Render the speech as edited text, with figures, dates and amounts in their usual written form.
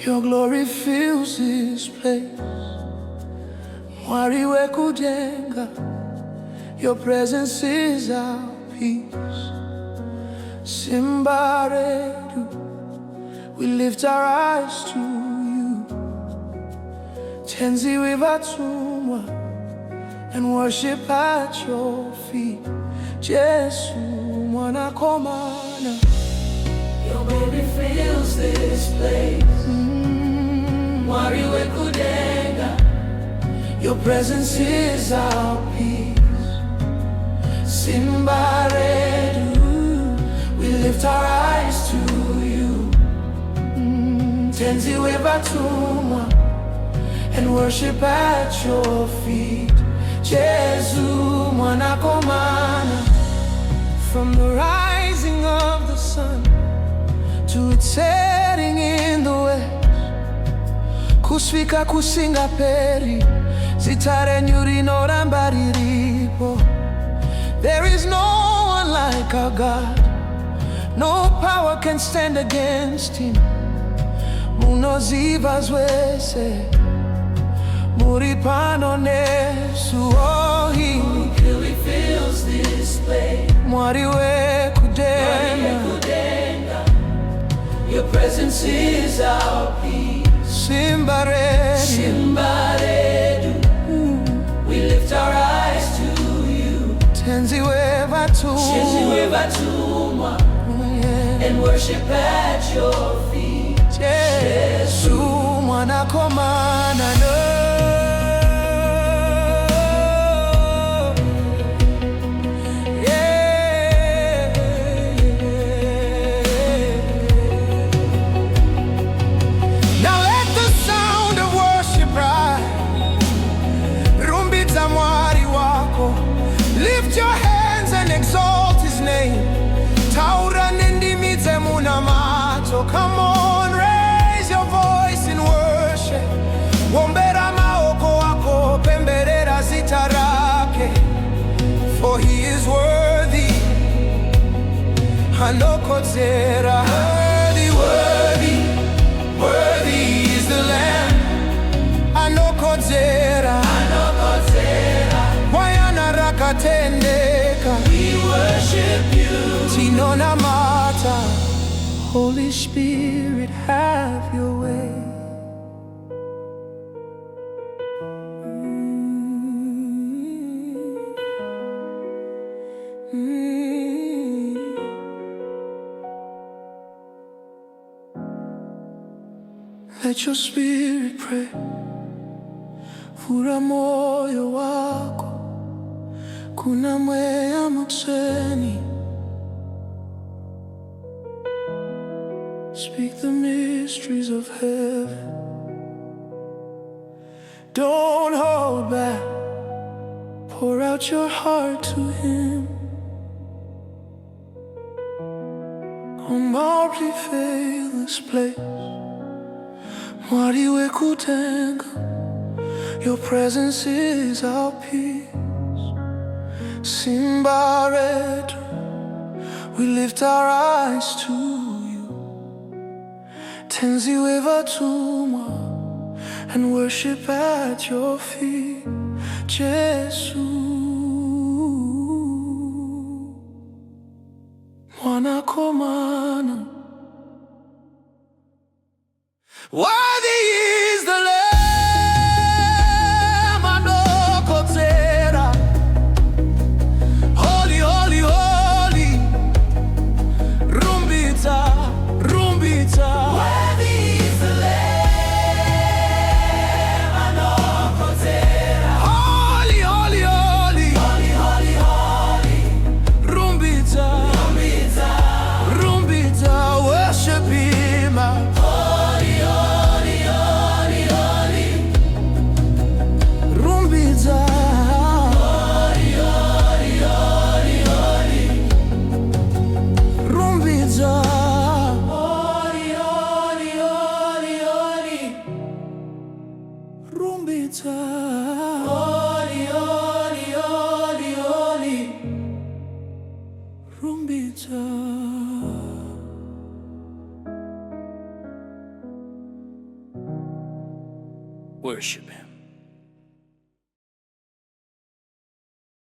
Your glory fills this place. Mwari wekujenga. Your presence is our peace. Simbaredu, we lift our eyes to you. Tenzi wivatumwa, and worship at your feet. Jesu mwana komana. Your glory fills this place. Mwari wekujenga. Your presence is our peace. Simbaredu, we lift our eyes to you. Tenzi wevatumwa, and worship at your feet. Jesu mwana komana. From the rising of the sun to its setting in the west, kusvika kusinga peri, zitare nyuri noramba riripo. There is no one like our God. No power can stand against him. Munoziva zwese, muripano nesu ohi. Your glory fills this place. Mwari wekujenga. Your presence is our peace. Simbaredu, we lift our eyes to you. tenzi wevatumwa, And worship at your feet. Jesu mwana komana. Now let the sound of worship rise. Rumbidza mwari wako. Lift your hands and exalt his name. Taura nendimidze muna macho. Come on, raise your voice in worship. Wombera maoko wako, pemberera zita rake. For he is worthy. Hanokodzera. Worthy, worthy, worthy is the Lamb. Hanokodzera. Wayana rakatendeka. We worship you. Tinona mata. Holy Spirit, have your way. Let your spirit pray. Fura moyo wako. Kuna mwea mutseni. Speak the mysteries of heaven. Don't hold back. Pour out your heart to him. On marble fill this place. Mwari wekujenga. Your presence is our peace. Simbaredu, we lift our eyes to you. Tenzi wevatumwa, and worship at your feet. Jesu mwana komana. Worthy is the Lamb. Hanokodzera. Holy, holy, holy. Rumbidza, Rumbidza. Worthy is the Lamb. Hanokodzera. Holy, holy, holy. Holy, holy, holy. Rumbidza, Rumbidza. Worship him. Holy, holy, holy, holy. Rumbidza. Holy, holy, holy, holy. Rumbidza. Holy, holy, holy, holy. Rumbidza. Holy, holy, holy, holy. Rumbidza. Worship him.